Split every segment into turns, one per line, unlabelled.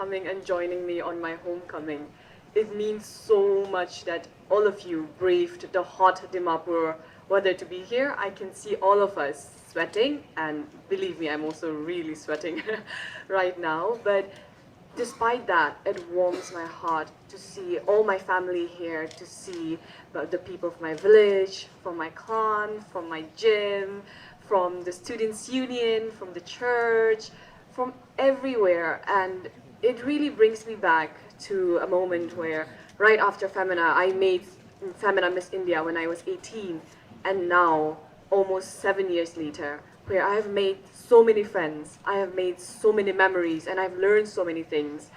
coming and joining me on my homecoming. It means so much that all of you braved the hot Dimapur weather to be here. I can see all of us sweating, and believe me, I'm also really sweating right now. But despite that, it warms my heart to see all my family here, to see the people of my village, from my clan, from my gym, from the students' union, from the church, from everywhere. And it really brings me back to a moment where, right after Femina, I made Femina Miss India when I was 18. And now, almost 7 years later, where I have made so many friends, I have made so many memories, and I've learned so many things.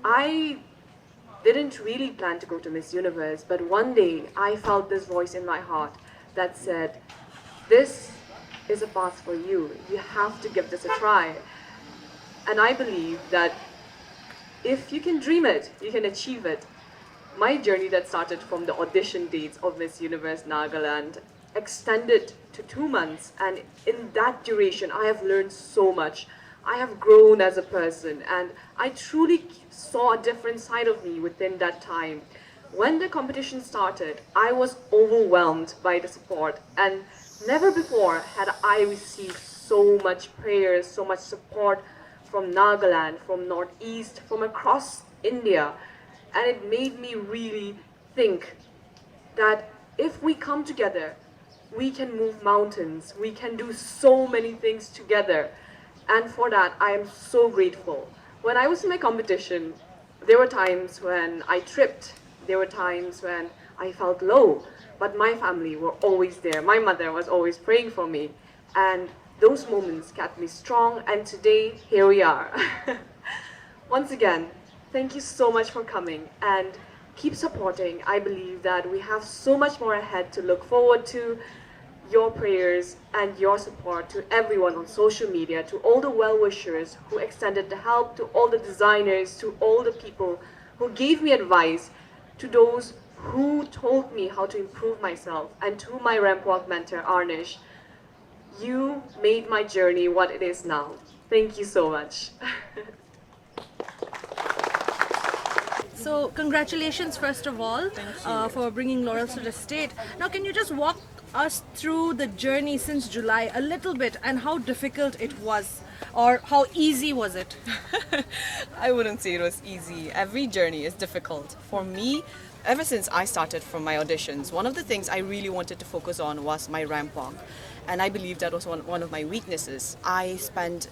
I didn't really plan to go to Miss Universe, but one day I felt this voice in my heart that said, this is a path for you. You have to give this a try. And I believe that if you can dream it, you can achieve it. My journey that started from the audition dates of Miss Universe Nagaland extended to 2 months, and in that duration I have learned so much. I have grown as a person, and I truly saw a different side of me within that time. When the competition started, I was overwhelmed by the support, and never before had I received so much prayers, so much support from Nagaland, from Northeast, from across India. And it made me really think that if we come together, we can move mountains, we can do so many things together. And for that, I am so grateful. When I was in my competition, there were times when I tripped, there were times when I felt low, but my family were always there. My mother was always praying for me. And those moments kept me strong, and today, here we are. Once again, thank you so much for coming, and keep supporting. I believe that we have so much more ahead to look forward to. Your prayers and your support to everyone on social media, to all the well-wishers who extended the help, to all the designers, to all the people who gave me advice, to those who told me how to improve myself, and to my ramp walk mentor, Arnish. You made my journey what it is now. Thank you so much.
So congratulations first of all for bringing laurels to the state. Now can you just walk us through the journey since July a little bit, and how difficult it was, or how easy was it?
I wouldn't say it was easy. Every journey is difficult. For me, ever since I started from my auditions, one of the things I really wanted to focus on was my ramp walk. And I believe that was one of my weaknesses. I spent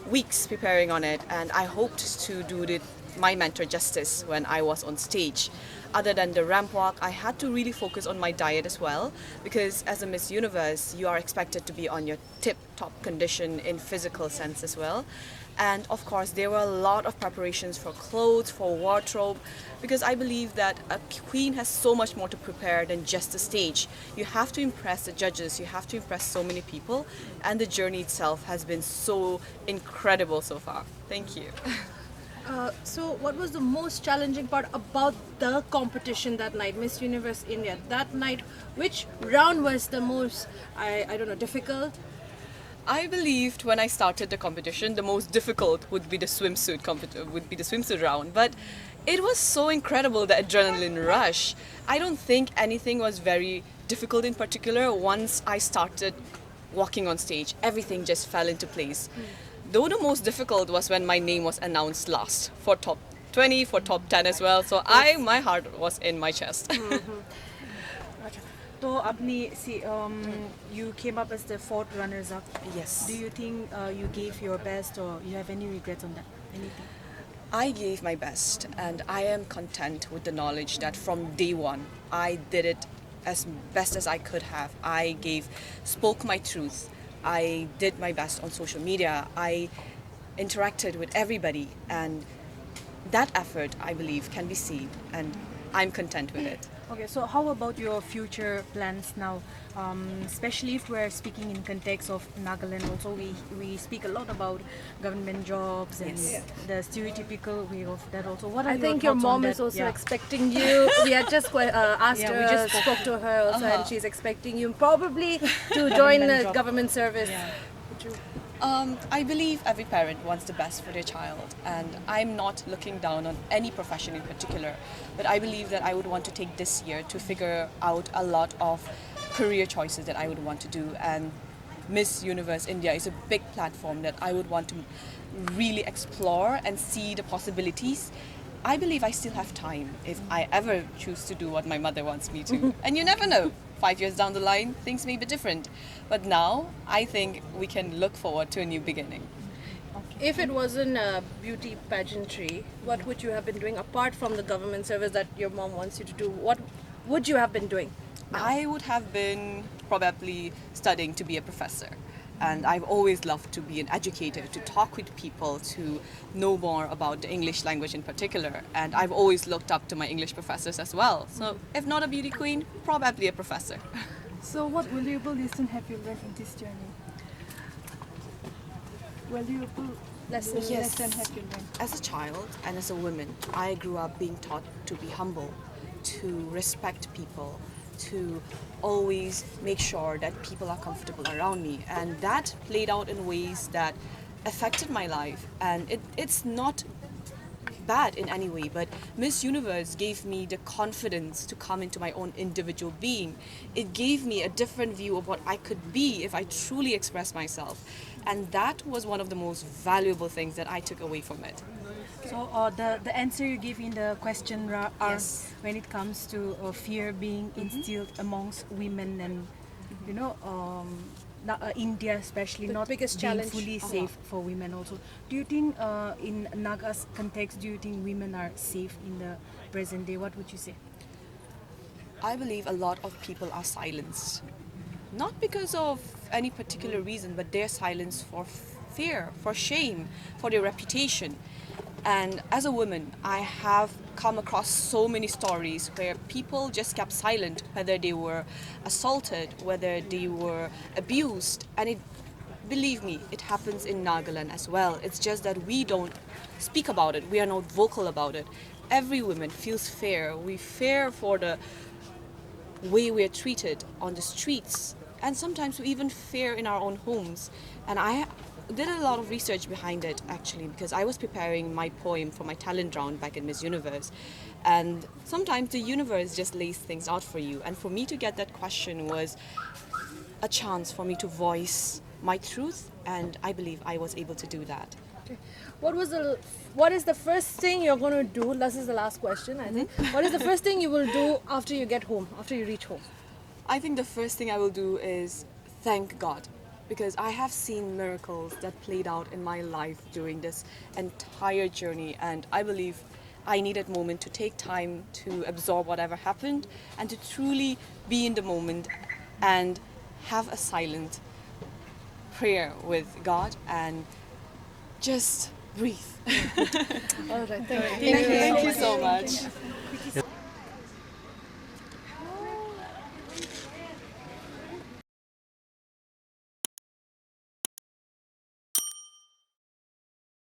weeks preparing on it, and I hoped to do my mentor justice when I was on stage. Other than the ramp walk, I had to really focus on my diet as well, because as a Miss Universe, you are expected to be on your tip-top condition in physical sense as well. And of course, there were a lot of preparations for clothes, for wardrobe, because I believe that a queen has so much more to prepare than just the stage. You have to impress the judges, you have to impress so many people, and the journey itself has been so incredible so far. Thank you.
So what was the most challenging part about the competition that night, Miss Universe India, that night? Which round was the most, I don't know, difficult?
I believed when I started the competition, the most difficult would be the swimsuit round. But it was so incredible, the adrenaline rush. I don't think anything was very difficult in particular. Once I started walking on stage, everything just fell into place. Though the most difficult was when my name was announced last for top 20, for top 10 as well. So my heart was in my chest.
So, you came up as the 4th runners-up.
Yes.
Do you think you gave your best, or you have any regrets on that? Anything?
I gave my best, and I am content with the knowledge that from day one, I did it as best as I could have. I spoke my truth. I did my best on social media. I interacted with everybody, and that effort, I believe, can be seen, and I'm content with it.
Okay, so how about your future plans now? Especially if we're speaking in context of Nagaland, also we speak a lot about government jobs and the stereotypical way of that also. What are
I think your
thoughts on
mom
that?
is also
Yeah.
expecting you. We had just asked
Yeah,
her,
we just
spoke to her also, and she's expecting you probably to join
Government
the
job.
government service.
Yeah.
Would you-
I believe every parent wants the best for their child, and I'm not looking down on any profession in particular, but I believe that I would want to take this year to figure out a lot of career choices that I would want to do, and Miss Universe India is a big platform that I would want to really explore and see the possibilities. I believe I still have time if I ever choose to do what my mother wants me to. And you never know. 5 years down the line, things may be different. But now, I think we can look forward to a new beginning.
If it wasn't beauty pageantry, what would you have been doing apart from the government service that your mom wants you to do? What would you have been doing?
I would have been probably studying to be a professor. And I've always loved to be an educator, to talk with people, to know more about the English language in particular. And I've always looked up to my English professors as well. So if not a beauty queen, probably a professor.
So what valuable lesson have you learned in this journey? Valuable lesson have you learned?
As a child and as a woman, I grew up being taught to be humble, to respect people, to always make sure that people are comfortable around me. And that played out in ways that affected my life. And it's not bad in any way, but Miss Universe gave me the confidence to come into my own individual being. It gave me a different view of what I could be if I truly expressed myself. And that was one of the most valuable things that I took away from it.
So the answer you give in the question are
Yes.
when it comes to fear being instilled amongst women and India especially
The
not
biggest
being
challenge.
fully safe for women also. Do you think in Naga's context, do you think women are safe in the present day? What would you say?
I believe a lot of people are silenced. Not because of any particular reason, but they're silenced for fear, for shame, for their reputation. And as a woman, I have come across so many stories where people just kept silent, whether they were assaulted, whether they were abused. And believe me, it happens in Nagaland as well. It's just that we don't speak about it. We are not vocal about it. Every woman feels fear. We fear for the way we are treated on the streets, and sometimes we even fear in our own homes. And I did a lot of research behind it actually, because I was preparing my poem for my talent round back in Miss Universe, and sometimes the universe just lays things out for you. And for me to get that question was a chance for me to voice my truth, and I believe I was able to do that.
What is the first thing you're going to do? This is the last question, I think. What is the first thing you will do after you get home, after you reach home?
I think the first thing I will do is thank God, because I have seen miracles that played out in my life during this entire journey, and I believe I needed a moment to take time to absorb whatever happened and to truly be in the moment and have a silent prayer with God and just breathe.
All right, thank you.
Thank you so much.